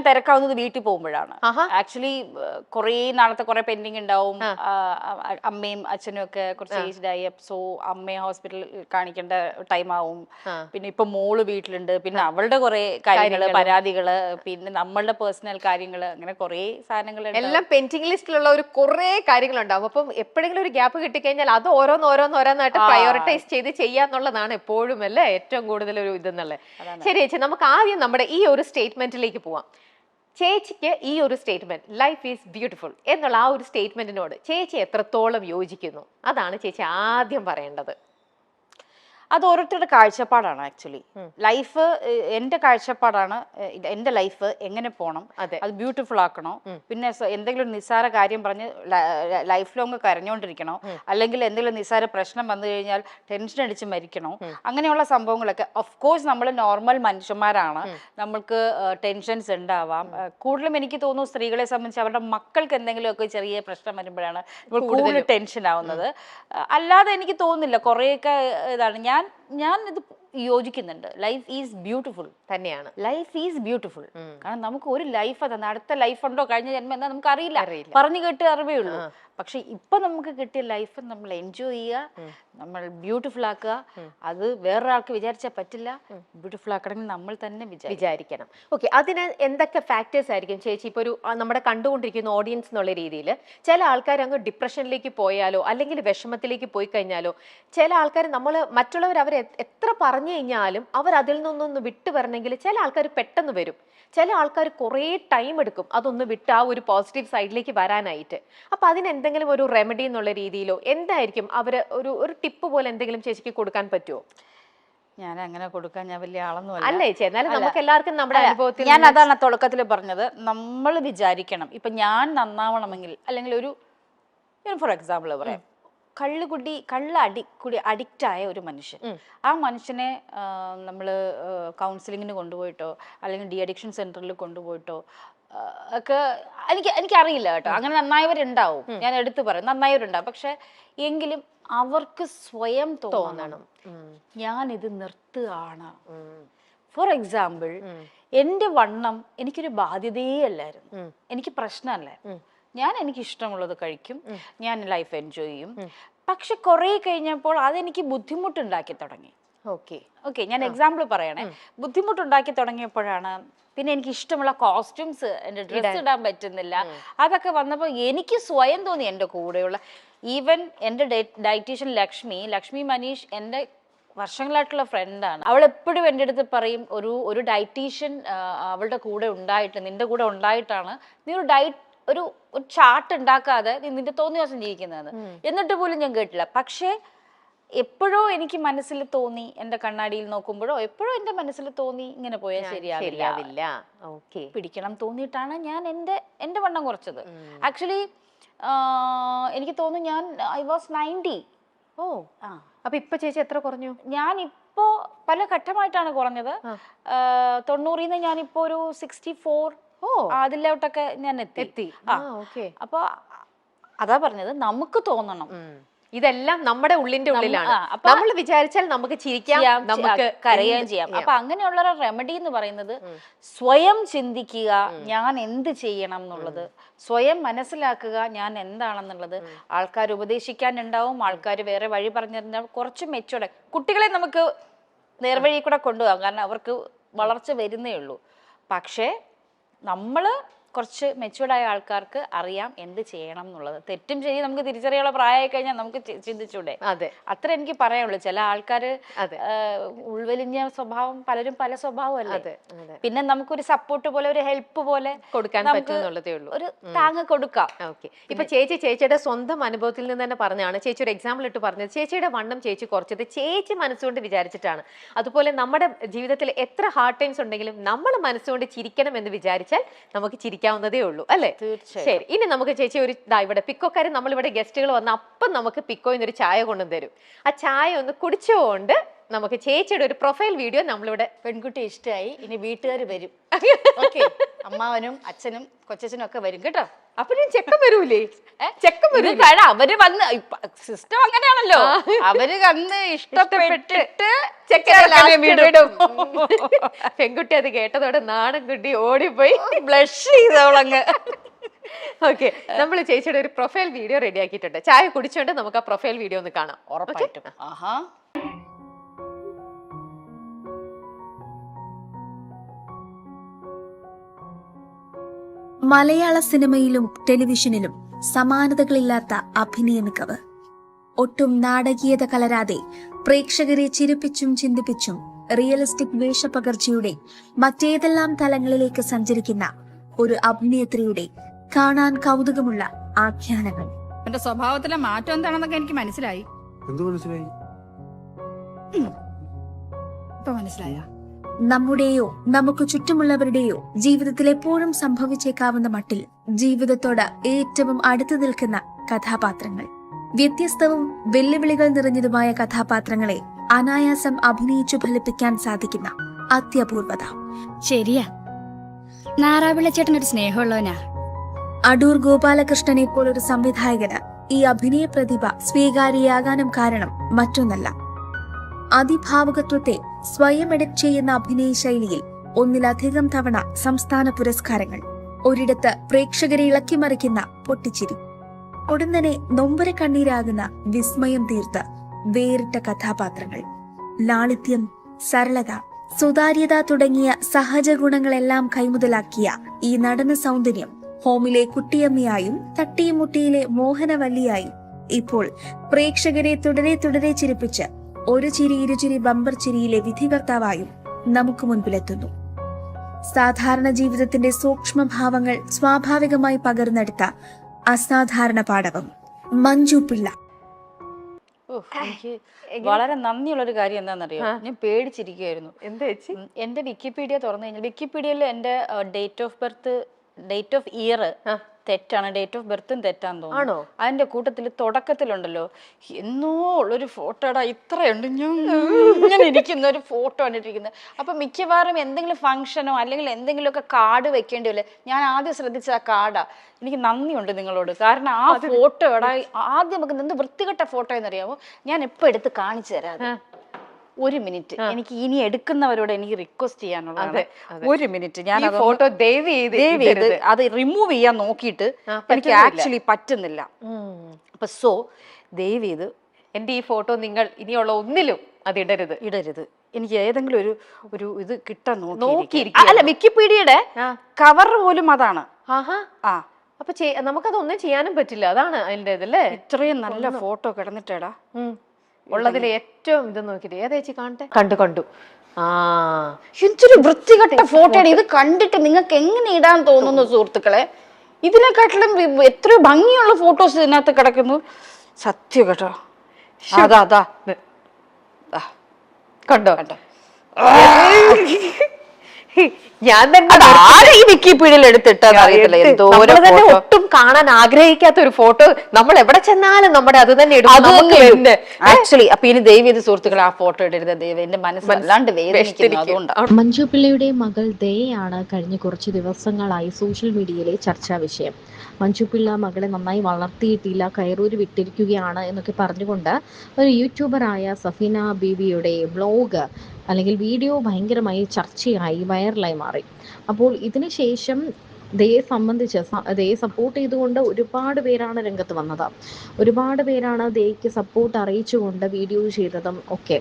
തിരക്കാവുന്നത് വീട്ടിൽ പോകുമ്പോഴാണ്. ആക്ച്വലി കുറേ നാളത്തെ കുറെ പെൻഡിങ് ഉണ്ടാവും. അമ്മയും അച്ഛനും ഒക്കെ കുറച്ച് ഏജ്ഡ് ആയി. സോ അമ്മയെ ഹോസ്പിറ്റലിൽ കാണിക്കേണ്ട ടൈം ആവും. പിന്നെ ഇപ്പൊ മോള് വീട്ടിലുണ്ട്. പിന്നെ അവളുടെ കുറെ കാര്യങ്ങള്, പരാതികള്, പിന്നെ നമ്മളുടെ പേഴ്സണൽ കാര്യങ്ങള്, അങ്ങനെ കുറെ സാധനങ്ങൾ എല്ലാം പെൻഡിങ് ലിസ്റ്റിലുള്ള ഒരു കുറെ കാര്യങ്ങളുണ്ടാവും. അപ്പം എപ്പോഴെങ്കിലും ഒരു ഗ്യാപ്പ് കിട്ടിക്കഴിഞ്ഞാൽ അത് ഓരോന്നോരോന്നായിട്ട് പ്രയോറിറ്റൈസ് ചെയ്ത് ചെയ്യാന്നുള്ളതാണ് എപ്പോഴും അല്ലേ ഏറ്റവും കൂടുതൽ ഒരു ഇതെന്നുള്ളത്. ശരി ചേച്ചി, നമുക്ക് ആദ്യം നമ്മുടെ ഈ ഒരു സ്റ്റേറ്റ്മെന്റിലേക്ക് പോവാം. ചേച്ചിക്ക് ഈ ഒരു സ്റ്റേറ്റ്മെന്റ് ലൈഫ് ഈസ് ബ്യൂട്ടിഫുൾ എന്നുള്ള ആ ഒരു സ്റ്റേറ്റ്മെന്റിനോട് ചേച്ചി എത്രത്തോളം യോജിക്കുന്നു? അതാണ് ചേച്ചി ആദ്യം പറയേണ്ടത്. അത് ഓരോരുത്തരുടെ കാഴ്ചപ്പാടാണ്. ആക്ച്വലി ലൈഫ് എന്റെ കാഴ്ചപ്പാടാണ്. എന്റെ ലൈഫ് എങ്ങനെ പോകണം, അത് ബ്യൂട്ടിഫുൾ ആക്കണോ, പിന്നെ എന്തെങ്കിലും നിസ്സാര കാര്യം പറഞ്ഞ് ലൈഫ് ലോങ് കരഞ്ഞോണ്ടിരിക്കണോ, അല്ലെങ്കിൽ എന്തെങ്കിലും നിസ്സാര പ്രശ്നം വന്നു കഴിഞ്ഞാൽ ടെൻഷൻ അടിച്ച് മരിക്കണോ, അങ്ങനെയുള്ള സംഭവങ്ങളൊക്കെ. ഓഫ് കോഴ്സ് നമ്മൾ നോർമൽ മനുഷ്യന്മാരാണ്, നമ്മൾക്ക് ടെൻഷൻസ് ഉണ്ടാവാം. കൂടുതലും എനിക്ക് തോന്നുന്നു സ്ത്രീകളെ സംബന്ധിച്ച് അവരുടെ മക്കൾക്ക് എന്തെങ്കിലുമൊക്കെ ചെറിയ പ്രശ്നം വരുമ്പോഴാണ് കൂടുതൽ ടെൻഷൻ ആവുന്നത്. അല്ലാതെ എനിക്ക് തോന്നുന്നില്ല. കുറേയൊക്കെ ഇതാണ്. ഞാൻ ഇത് യോജിക്കുന്നുണ്ട്. ലൈഫ് ഈസ് ബ്യൂട്ടിഫുൾ തന്നെയാണ്. Life is beautiful. കാരണം നമുക്ക് ഒരു ലൈഫ് തന്നെ, അടുത്ത ലൈഫ് ഉണ്ടോ കഴിഞ്ഞ ജന്മം എന്താ നമുക്ക് അറിയില്ല, പറഞ്ഞു കേട്ട് അറിവേ ഉള്ളൂ. പക്ഷെ ഇപ്പൊ നമുക്ക് കിട്ടിയ ലൈഫ് നമ്മൾ എൻജോയ് ചെയ്യുക, നമ്മൾ ബ്യൂട്ടിഫുൾ ആക്കുക. അത് വേറൊരാൾക്ക് വിചാരിച്ചാൽ പറ്റില്ല. ബ്യൂട്ടിഫുൾ ആക്കണമെങ്കിൽ നമ്മൾ തന്നെ വിചാരിക്കണം. ഓക്കെ, അതിന് എന്തൊക്കെ ഫാക്ടേഴ്സ് ആയിരിക്കും ചേച്ചി ഇപ്പൊ ഒരു നമ്മുടെ കണ്ടുകൊണ്ടിരിക്കുന്ന ഓഡിയൻസ് എന്നുള്ള രീതിയിൽ? ചില ആൾക്കാർ അങ്ങ് ഡിപ്രഷനിലേക്ക് പോയാലോ അല്ലെങ്കിൽ വിഷമത്തിലേക്ക് പോയി കഴിഞ്ഞാലോ, ചില ആൾക്കാർ മറ്റുള്ളവർ അവർ എത്ര പറഞ്ഞു കഴിഞ്ഞാലും അവർ അതിൽ നിന്നൊന്ന് വിട്ടു വരണമെങ്കിൽ ചില ആൾക്കാർ പെട്ടെന്ന് വരും, ചില ആൾക്കാർ കുറേ ടൈം എടുക്കും അതൊന്ന് വിട്ട് ആ ഒരു പോസിറ്റീവ് സൈഡിലേക്ക് വരാനായിട്ട്. അപ്പൊ അതിന് എന്തെങ്കിലും ഒരു റെമഡി എന്നുള്ള രീതിയിലോ എന്തായിരിക്കും അവര് ഒരു ടിപ്പ് പോലെ എന്തെങ്കിലും ചേച്ചിക്ക് കൊടുക്കാൻ പറ്റുമോ? ഞാൻ അങ്ങനെ കൊടുക്കാൻ ഞാൻ വലിയ ആളൊന്നും അല്ലേ ചേച്ചി, എന്നാലും നമുക്ക് എല്ലാവർക്കും നമ്മുടെ അനുഭവത്തിൽ ഞാൻ അതാണ് തുടക്കത്തിൽ പറഞ്ഞത്. നമ്മൾ വിചാരിക്കണം, ഇപ്പൊ ഞാൻ നന്നാവണമെങ്കിൽ, അല്ലെങ്കിൽ ഒരു ഫോർ എക്സാമ്പിൾ പറയാം, കള്ള് അഡിക്റ്റ് ആയ ഒരു മനുഷ്യൻ, ആ മനുഷ്യനെ നമ്മൾ കൗൺസിലിങ്ങിന് കൊണ്ടുപോയിട്ടോ അല്ലെങ്കിൽ ഡി അഡിക്ഷൻ സെന്ററിൽ കൊണ്ടുപോയിട്ടോ ഒക്കെ എനിക്കറിയില്ല കേട്ടോ. അങ്ങനെ നന്നായവരുണ്ടാവും, ഞാൻ എടുത്തു പറയും, നന്നായവരുണ്ടാവും. പക്ഷെ എങ്കിലും അവർക്ക് സ്വയം തോന്നണം ഞാൻ ഇത് നിർത്തുകയാണ്. ഫോർ എക്സാമ്പിൾ, എന്റെ വണ്ണം എനിക്കൊരു ബാധ്യതയേ അല്ലായിരുന്നു, എനിക്ക് പ്രശ്നമല്ലേ. എനിക്ക് ഇഷ്ടമുള്ളത് കഴിക്കും, ഞാൻ ലൈഫ് എൻജോയ് ചെയ്യും. പക്ഷെ കുറെ കഴിഞ്ഞപ്പോൾ അതെനിക്ക് ബുദ്ധിമുട്ടുണ്ടാക്കി തുടങ്ങി. ഓക്കെ, ഞാൻ എക്സാമ്പിൾ പറയണേ. ബുദ്ധിമുട്ടുണ്ടാക്കി തുടങ്ങിയപ്പോഴാണ് പിന്നെ എനിക്ക് ഇഷ്ടമുള്ള കോസ്റ്റ്യൂംസ്, എൻ്റെ ഡ്രസ്സ് ഇടാൻ പറ്റുന്നില്ല. അതൊക്കെ വന്നപ്പോൾ എനിക്ക് സ്വയം തോന്നി, എൻ്റെ കൂടെയുള്ള ഈവൻ എൻ്റെ ഡയറ്റീഷ്യൻ ലക്ഷ്മി മനീഷ് എൻ്റെ വർഷങ്ങളായിട്ടുള്ള ഫ്രണ്ടാണ്. അവൾ എപ്പോഴും എൻ്റെ അടുത്ത് പറയും, ഒരു ഡയറ്റീഷ്യൻ അവളുടെ കൂടെ ഉണ്ടായിട്ട്, നിന്റെ കൂടെ ഉണ്ടായിട്ടാണ് നീ ഒരു ചാർട്ട് ഉണ്ടാക്കാതെ നീ നിന്റെ തോന്നിയ ദിവസം ജീവിക്കുന്നതെന്ന്. എന്നിട്ട് പോലും ഞാൻ കേട്ടില്ല. പക്ഷേ എപ്പോഴോ എനിക്ക് മനസ്സിൽ തോന്നി, എൻ്റെ കണ്ണാടിയിൽ നോക്കുമ്പോഴോ എപ്പോഴോ എൻ്റെ മനസ്സിൽ തോന്നി ഇങ്ങനെ പോയാൽ ശരിയാവില്ല, പിടിക്കണം തോന്നിയിട്ടാണ് ഞാൻ എൻ്റെ വണ്ണം കുറച്ചത്. ആക്ച്വലി എനിക്ക് തോന്നുന്നു ഐ വാസ് 90. അപ്പൊ ഇപ്പൊ ചേച്ചി എത്ര കുറഞ്ഞു? ഞാൻ ഇപ്പോ പല ഘട്ടമായിട്ടാണ് കുറഞ്ഞത്. 90 ഞാനിപ്പോ ഒരു 64 അതിലോട്ടൊക്കെ ഞാൻ എത്തി. അപ്പൊ അതാ പറഞ്ഞത്, നമുക്ക് തോന്നണം. ഇതെല്ലാം നമ്മുടെ ഉള്ളിന്റെ ഉള്ളിലാണ്. നമ്മൾ വിചാരിച്ചാൽ നമുക്ക് ചിരിക്കാം, നമുക്ക് കരയുകയും ചെയ്യാം. അപ്പൊ അങ്ങനെയുള്ള റെമഡി എന്ന് പറയുന്നത് സ്വയം ചിന്തിക്കുക, ഞാൻ എന്ത് ചെയ്യണം എന്നുള്ളത്, സ്വയം മനസ്സിലാക്കുക ഞാൻ എന്താണെന്നുള്ളത്. ആൾക്കാർ ഉപദേശിക്കാനുണ്ടാവും, ആൾക്കാർ വേറെ വഴി പറഞ്ഞിട്ടുണ്ടാവും. കുറച്ച് മെച്ചോടെ കുട്ടികളെ നമുക്ക് നേർവഴി കൂടെ കൊണ്ടുപോകാം, കാരണം അവർക്ക് വളർച്ച വരുന്നേ ഉള്ളൂ. പക്ഷേ നമ്മള് കുറച്ച് മെച്ചൂർഡായ ആൾക്കാർക്ക് അറിയാം എന്ത് ചെയ്യണം എന്നുള്ളത്. തെറ്റും ശരി നമുക്ക് തിരിച്ചറിയാനുള്ള പ്രായമായി കഴിഞ്ഞാൽ നമുക്ക് ചിന്തിച്ചൂടെ? അത്ര എനിക്ക് പറയാനുള്ളൂ. ചില ആൾക്കാര് ഉൾവലിഞ്ഞ സ്വഭാവം, പലരും പല സ്വഭാവമല്ലേ. പിന്നെ നമുക്കൊരു സപ്പോർട്ട് പോലെ, ഒരു ഹെൽപ്പ് പോലെ കൊടുക്കാൻ പറ്റുന്നുള്ളതേ ഉള്ളൂ, ഒരു താങ്ങ് കൊടുക്കാം. ഇപ്പൊ ചേച്ചിയുടെ സ്വന്തം അനുഭവത്തിൽ നിന്ന് തന്നെ പറഞ്ഞാണ്. ചേച്ചി ഒരു എക്സാമ്പിൾ ഇട്ട് പറഞ്ഞത്, ചേച്ചിയുടെ വണ്ണം ചേച്ചി കുറച്ചത് ചേച്ചി മനസ്സുകൊണ്ട് വിചാരിച്ചിട്ടാണ്. അതുപോലെ നമ്മുടെ ജീവിതത്തിൽ എത്ര ഹാർഡ് ടൈംസ് ഉണ്ടെങ്കിലും നമ്മൾ മനസ്സുകൊണ്ട് ചിരിക്കണം എന്ന് വിചാരിച്ചാൽ നമുക്ക് ചിരിക്കാവുന്നതേ ഉള്ളൂ, അല്ലേ? ശരി, ഇനി നമുക്ക് ചേച്ചി ഒരു ഇവിടെ പിക്കോക്കാര് നമ്മളിവിടെ ഗസ്റ്റുകൾ വന്ന അപ്പം നമുക്ക് പിക്കോയിൽ നിന്നൊരു ചായ കൊണ്ടുതരും. ആ ചായ ഒന്ന് കുടിച്ചുകൊണ്ട് നമുക്ക് ചേച്ചിയുടെ ഒരു പ്രൊഫൈൽ വീഡിയോ നമ്മളിവിടെ. പെൺകുട്ടി ഇഷ്ടമായി, ഇനി വീട്ടുകാർ വരും. ഓക്കെ, അമ്മാവനും അച്ഛനും കൊച്ചച്ഛനും ഒക്കെ വരും കേട്ടോ. അപ്പൊ ഞാൻ ചെക്കൻ വരൂലേ? ചെക്കൻ വരും. അവര് വന്ന് സിസ്റ്റം അങ്ങനെയാണല്ലോ, അവര് വന്ന് ഇഷ്ടപ്പെട്ടിട്ട് വിടും. പെൺകുട്ടി അത് കേട്ടതോടെ നാണം കുട്ടി ഓടിപ്പോയി ബ്ലഷ് ചെയ്തവളങ്ങ്. ഓക്കെ, നമ്മൾ ചേച്ചിയുടെ ഒരു പ്രൊഫൈൽ വീഡിയോ റെഡി ആക്കിയിട്ടുണ്ട്. ചായ കുടിച്ചോണ്ട് നമുക്ക് ആ പ്രൊഫൈൽ വീഡിയോ ഒന്ന് കാണാം. ഉറപ്പായിട്ടും. ആഹാ, മലയാള സിനിമയിലും ടെലിവിഷനിലും സമാനതകളില്ലാത്ത അഭിനയ മികവ്. ഒട്ടും നാടകീയത കലരാതെ പ്രേക്ഷകരെ ചിരിപ്പിച്ചും ചിന്തിപ്പിച്ചും റിയലിസ്റ്റിക് വേഷപകർച്ചയുടെ മറ്റേതെല്ലാം തലങ്ങളിലേക്ക് സഞ്ചരിക്കുന്ന ഒരു അഭിനേത്രിയുടെ കാണാൻ കൗതുകമുള്ള ആഖ്യാനങ്ങൾ. എന്റെ സ്വഭാവത്തിലെ മാറ്റം എന്താണെന്നൊക്കെ എനിക്ക് മനസ്സിലായി. ഇപ്പൊ മനസ്സിലായ നമ്മുടെയോ നമുക്ക് ചുറ്റുമുള്ളവരുടെയോ ജീവിതത്തിൽ എപ്പോഴും സംഭവിച്ചേക്കാവുന്ന മട്ടിൽ ജീവിതത്തോട് ഏറ്റവും അടുത്തു നിൽക്കുന്ന കഥാപാത്രങ്ങൾ. വ്യത്യസ്തവും വെല്ലുവിളികൾ നിറഞ്ഞതുമായ കഥാപാത്രങ്ങളെ അനായാസം അഭിനയിച്ചു ഫലിപ്പിക്കാൻ സാധിക്കുന്ന അത്യപൂർവത. ശരിയാ, നാറാവിളച്ചേട്ടൻ ഒരു സ്നേഹമുള്ളവനാ. അടൂർ ഗോപാലകൃഷ്ണനെ പോലൊരു സംവിധായകന് ഈ അഭിനയ പ്രതിഭ സ്വീകാര്യയാകാനും കാരണം മറ്റൊന്നല്ല, അതിഭാവുകത്വത്തെ സ്വയം എഡിറ്റ് ചെയ്യുന്ന അഭിനയ ശൈലിയിൽ ഒന്നിലധികം തവണ സംസ്ഥാന പുരസ്കാരങ്ങൾ, ഒരിടത്ത് പ്രേക്ഷകരെ ഇളക്കിമറിക്കുന്ന പൊട്ടിച്ചിരി, ഉടനെ നൊമ്പര കണ്ണീരാകുന്ന വിസ്മയം തീർത്ത വേറിട്ട കഥാപാത്രങ്ങൾ. ലാളിത്യം, സരളത, സുതാര്യത തുടങ്ങിയ സഹജ ഗുണങ്ങളെല്ലാം കൈമുതലാക്കിയ ഈ നടന സൗന്ദര്യം ഹോമിലെ കുട്ടിയമ്മയായും തട്ടിയുമുട്ടിയിലെ മോഹനവല്ലിയായും ഇപ്പോൾ പ്രേക്ഷകരെ തുടരെ ചിരിപ്പിച്ച് ഒരു ചിരി ഇരുചിരി ബമ്പർ ചിരിയിലെ വിധികർത്താവായും നമുക്ക് മുൻപിലെത്തുന്നു. സാധാരണ ജീവിതത്തിന്റെ സൂക്ഷ്മഭാവങ്ങൾ സ്വാഭാവികമായി പകർന്നെടുത്ത അസാധാരണ പാടവം മഞ്ജു പിള്ള. എനിക്ക് വളരെ നന്ദിയുള്ളൊരു കാര്യം എന്താണെന്നറിയോ, ഞാൻ പേടിച്ചിരിക്കുകയായിരുന്നു. എന്താ ചേച്ചി? എന്റെ വിക്കിപീഡിയ തുറന്നു കഴിഞ്ഞാൽ വിക്കിപീഡിയയിൽ എന്റെ ഡേറ്റ് ഓഫ് ഇയർ തെറ്റാണ്, ഡേറ്റ് ഓഫ് ബർത്തും തെറ്റാന്ന് തോന്നുന്നു. അതിന്റെ കൂട്ടത്തിൽ തുടക്കത്തിലുണ്ടല്ലോ എന്നോ ഉള്ളൊരു ഫോട്ടോടാ ഇത്രയുണ്ട്, ഞാൻ ഇരിക്കുന്ന ഒരു ഫോട്ടോ കണ്ടിട്ടിരിക്കുന്നത്. അപ്പൊ മിക്കവാറും എന്തെങ്കിലും ഫംഗ്ഷനോ അല്ലെങ്കിൽ എന്തെങ്കിലുമൊക്കെ കാർഡ് വെക്കേണ്ടി വല്ലേ. ഞാൻ ആദ്യം ശ്രദ്ധിച്ച ആ കാർഡാ. എനിക്ക് നന്ദിയുണ്ട് നിങ്ങളോട്, കാരണം ആ ഫോട്ടോടാ ആദ്യം നമുക്ക് എന്ത് വൃത്തികെട്ട ഫോട്ടോ എന്നറിയാമോ, ഞാൻ എപ്പോ എടുത്ത് കാണിച്ചു തരാം. ഒരു മിനിറ്റ്, എനിക്ക് ഇനി എടുക്കുന്നവരോട് എനിക്ക് റിക്വസ്റ്റ് ചെയ്യാനുള്ളത്, ഒരു മിനിറ്റ് ഞാൻ ഫോട്ടോ ദയവ് ചെയ്ത് അത് റിമൂവ് ചെയ്യാൻ നോക്കിയിട്ട് എനിക്ക് ആക്ച്വലി പറ്റുന്നില്ല. അപ്പൊ സോ ദയവ് ചെയ്ത് എന്റെ ഈ ഫോട്ടോ നിങ്ങൾ ഇനിയുള്ള ഒന്നിലും അത് ഇടരുത്. എനിക്ക് ഏതെങ്കിലും ഒരു ഇത് കിട്ടാൻ നോക്കിയിരിക്കും. അല്ല, വിക്കിപീഡിയയുടെ കവർ പോലും അതാണ്. അപ്പൊ നമുക്കതൊന്നും ചെയ്യാനും പറ്റില്ല, അതാണ് അതിന്റെ ഇതല്ലേ. ഇത്രയും നല്ല ഫോട്ടോ കിടന്നിട്ടേടാ, ഉള്ളതിൽ ഏറ്റവും ഇത് നോക്കിട്ട് ഏതേച്ചി കാണട്ടെ. കണ്ടു എന്തൊരു വൃത്തികെട്ട ഫോട്ടോയാണ് ഇത്. കണ്ടിട്ട് നിങ്ങൾക്ക് എങ്ങനെ ഇടാൻ തോന്നുന്നു സുഹൃത്തുക്കളെ? ഇതിനെക്കാട്ടിലും എത്രയോ ഭംഗിയുള്ള ഫോട്ടോസ് ഇതിനകത്ത് കിടക്കുന്നു. സത്യം കേട്ടോ. അതാ കണ്ടോ ഞാൻ തന്നെ ഈ വിക്കിപീഡിയയിൽ എടുത്തിട്ടത് ഒട്ടും കാണാൻ ആഗ്രഹിക്കാത്ത ഒരു ഫോട്ടോ നമ്മൾ എവിടെ ചെന്നാലും നമ്മുടെ അത് തന്നെ ആക്ച്വലി. അപ്പൊ ഇനി ദയവ് ചെയ്ത് സുഹൃത്തുക്കളെ ആ ഫോട്ടോ ഇടരുത്, ദയവ്. എന്റെ മനസ്സ് വല്ലാണ്ട് വേദനിക്കുന്നു. അതുകൊണ്ടാണ്. മഞ്ജു പിള്ളയുടെ മകൾ ദയയാണ് കഴിഞ്ഞ കുറച്ച് ദിവസങ്ങളായി സോഷ്യൽ മീഡിയയിലെ ചർച്ചാ വിഷയം. മഞ്ജു പിള്ള മകളെ നന്നായി വളർത്തിയിട്ടില്ല, കയറൂര് വിട്ടിരിക്കുകയാണ് എന്നൊക്കെ പറഞ്ഞുകൊണ്ട് ഒരു യൂട്യൂബറായ സഫീന ബീവിയുടെ ബ്ലോഗ് അല്ലെങ്കിൽ വീഡിയോ ഭയങ്കരമായി ചർച്ചയായി വൈറലായി മാറി. അപ്പോൾ ഇതിന് ശേഷം ദയെ സംബന്ധിച്ച് ദയെ സപ്പോർട്ട് ചെയ്തുകൊണ്ട് ഒരുപാട് പേരാണ് രംഗത്ത് വന്നത്. ഒരുപാട് പേരാണ് ദയ്ക്ക് സപ്പോർട്ട് അറിയിച്ചുകൊണ്ട് വീഡിയോ ചെയ്തതും ഒക്കെ.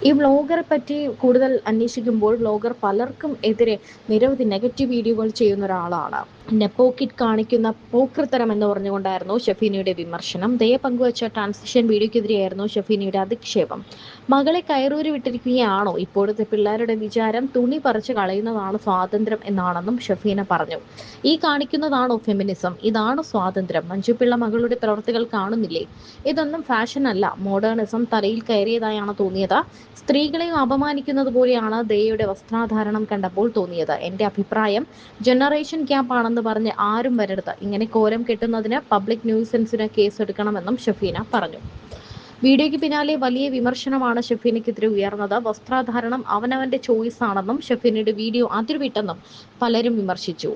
ഈ വ്ളോഗറെ പറ്റി കൂടുതൽ അന്വേഷിക്കുമ്പോൾ വ്ളോഗർ പലർക്കും എതിരെ നിരവധി നെഗറ്റീവ് വീഡിയോകൾ ചെയ്യുന്ന ഒരാളാണ്. നെപ്പോക്കിറ്റ് കാണിക്കുന്ന പോക്കൃത്തരം എന്ന് പറഞ്ഞുകൊണ്ടായിരുന്നു ഷഫീനയുടെ വിമർശനം. ദയ പങ്കുവച്ച ട്രാൻസിഷൻ വീഡിയോക്കെതിരെയായിരുന്നു ഷഫീനയുടെ അധിക്ഷേപം. മകളെ കയറൂരി വിട്ടിരിക്കുകയാണോ? ഇപ്പോഴത്തെ പിള്ളേരുടെ വിചാരം തുണി പറിച്ച് കളയുന്നതാണ് സ്വാതന്ത്ര്യം എന്നാണെന്നും ഷഫീന പറഞ്ഞു. ഈ കാണിക്കുന്നതാണോ ഫെമിനിസം? ഇതാണോ സ്വാതന്ത്ര്യം? മഞ്ജു പിള്ള മകളുടെ പ്രവർത്തികൾ കാണുന്നില്ലേ? ഇതൊന്നും ഫാഷൻ അല്ല, മോഡേണിസം തലയിൽ കയറിയതായാണ് തോന്നിയത്. സ്ത്രീകളെയും അപമാനിക്കുന്നത് പോലെയാണ് ദയയുടെ വസ്ത്രധാരണം കണ്ടപ്പോൾ തോന്നിയത്. എന്റെ അഭിപ്രായം ജനറേഷൻ ഗ്യാപ്പ് ആണെന്ന് പറഞ്ഞ് ആരും വരരുത്. ഇങ്ങനെ കോരം കെട്ടുന്നതിന് പബ്ലിക് ന്യൂസൻസിന് കേസെടുക്കണമെന്നും ഷഫീന പറഞ്ഞു. വീഡിയോയ്ക്ക് പിന്നാലെ വലിയ വിമർശനമാണ് ഷെഫീനയ്ക്കെതിരെ ഉയർന്നത്. വസ്ത്രധാരണം അവനവന്റെ ചോയ്സ് ആണെന്നും ഷെഫീനയുടെ വീഡിയോ അതിർവിട്ടെന്നും പലരും വിമർശിച്ചു.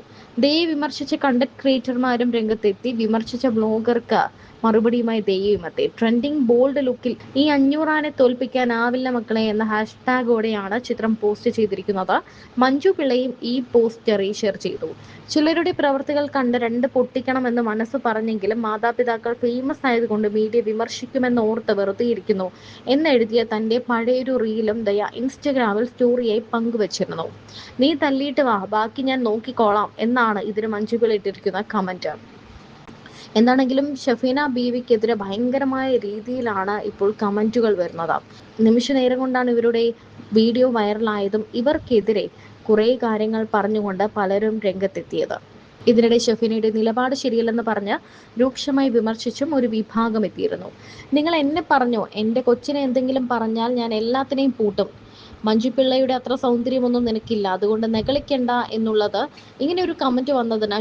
ദയെ വിമർശിച്ച കണ്ടന്റ് ക്രിയേറ്റർമാരും രംഗത്തെത്തി. വിമർശിച്ച ബ്ലോഗർക്ക് മറുപടിയുമായി ദയയും എത്തി. ട്രെൻഡിംഗ് ബോൾഡ് ലുക്കിൽ ഈ 500 തോൽപ്പിക്കാനാവില്ല മക്കളെ എന്ന ഹാഷ്ടാഗോടെയാണ് ചിത്രം പോസ്റ്റ് ചെയ്തിരിക്കുന്നത്. മഞ്ജു പിള്ളയും ഈ പോസ്റ്റ് റീഷെയർ ചെയ്തു. ചിലരുടെ പ്രവർത്തികൾ കണ്ട് 2 പൊട്ടിക്കണമെന്ന് മനസ്സ് പറഞ്ഞെങ്കിലും മാതാപിതാക്കൾ ഫേമസ് ആയതുകൊണ്ട് മീഡിയ വിമർശിക്കുമെന്ന് ഓർത്ത് വെറുതെ ഇരിക്കുന്നു എന്നെഴുതിയ തന്റെ പഴയൊരു റീലും ദയ ഇൻസ്റ്റഗ്രാമിൽ സ്റ്റോറിയായി പങ്കുവച്ചിരുന്നു. നീ തല്ലിയിട്ട് വാ, ബാക്കി ഞാൻ നോക്കിക്കോളാം എന്നാണ് ഇതിന് മഞ്ജു പിള്ള ഇട്ടിരിക്കുന്ന കമന്റ്. എന്താണെങ്കിലും ഷെഫീന ബീവിക്കെതിരെ ഭയങ്കരമായ രീതിയിലാണ് ഇപ്പോൾ കമന്റുകൾ വരുന്നത്. നിമിഷ നേരം കൊണ്ടാണ് ഇവരുടെ വീഡിയോ വൈറലായതും ഇവർക്കെതിരെ കുറേ കാര്യങ്ങൾ പറഞ്ഞുകൊണ്ട് പലരും രംഗത്തെത്തിയത്. ഇതിനിടെ ഷെഫീനയുടെ നിലപാട് ശരിയല്ലെന്ന് പറഞ്ഞ് രൂക്ഷമായി വിമർശിച്ചും ഒരു വിഭാഗം എത്തിയിരുന്നു. നിങ്ങൾ എന്നെ പറഞ്ഞോ, എൻ്റെ കൊച്ചിനെ എന്തെങ്കിലും പറഞ്ഞാൽ ഞാൻ എല്ലാത്തിനെയും പൂട്ടും. മഞ്ജു പിള്ളയുടെ അത്ര സൗന്ദര്യമൊന്നും നിനക്കില്ല, അതുകൊണ്ട് നെകളിക്കണ്ട എന്നുള്ളത് ഇങ്ങനെ ഒരു കമന്റ് വന്നതിന്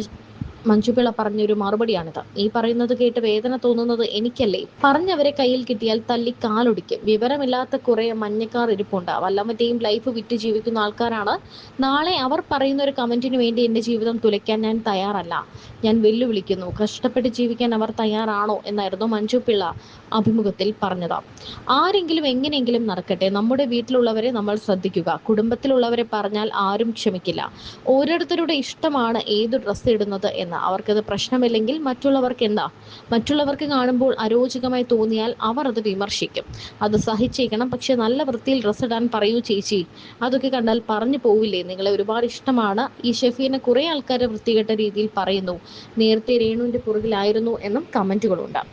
മഞ്ജു പിള്ള പറഞ്ഞൊരു മറുപടിയാണിത്. ഈ പറയുന്നത് കേട്ട് വേദന തോന്നുന്നത് എനിക്കല്ലേ? പറഞ്ഞവരെ കയ്യിൽ കിട്ടിയാൽ തല്ലി കാലൊടിക്കും. വിവരമില്ലാത്ത കുറെ മഞ്ഞക്കാർ ഇരിപ്പുണ്ട്. വല്ലവന്റെയും ലൈഫ് വിറ്റ് ജീവിക്കുന്ന ആൾക്കാരാണ്. നാളെ അവർ പറയുന്ന ഒരു കമന്റിന് വേണ്ടി എൻ്റെ ജീവിതം തുലയ്ക്കാൻ ഞാൻ തയ്യാറല്ല. ഞാൻ വെല്ലുവിളിക്കുന്നു. കഷ്ടപ്പെട്ട് ജീവിക്കാൻ അവർ തയ്യാറാണോ എന്നായിരുന്നു മഞ്ജു പിള്ള അഭിമുഖത്തിൽ പറഞ്ഞത്. ആരെങ്കിലും എങ്ങനെയെങ്കിലും നടക്കട്ടെ, നമ്മുടെ വീട്ടിലുള്ളവരെ നമ്മൾ ശ്രദ്ധിക്കുക. കുടുംബത്തിലുള്ളവരെ പറഞ്ഞാൽ ആരും ക്ഷമിക്കില്ല. ഓരോരുത്തരുടെ ഇഷ്ടമാണ് ഏത് ഡ്രസ്സ് ഇടുന്നത് എന്ന്. അവർക്കത് പ്രശ്നമില്ലെങ്കിൽ മറ്റുള്ളവർക്ക് എന്താ? മറ്റുള്ളവർക്ക് കാണുമ്പോൾ അരോചകമായി തോന്നിയാൽ അവർ അത് വിമർശിക്കും. അത് സഹിച്ചേക്കണം. പക്ഷെ നല്ല വൃത്തിയിൽ ഡ്രസ്സ് ഇടാൻ പറയൂ ചേച്ചി. അതൊക്കെ കണ്ടാൽ പറഞ്ഞു പോവില്ലേ? നിങ്ങളെ ഒരുപാട് ഇഷ്ടമാണ്. ഈ ഷെഫീനെ കുറെ ആൾക്കാരെ വൃത്തികെട്ട രീതിയിൽ പറയുന്നു. നേരത്തെ രേണുവിന്റെ പുറകിലായിരുന്നു എന്നും കമന്റുകളുണ്ട്.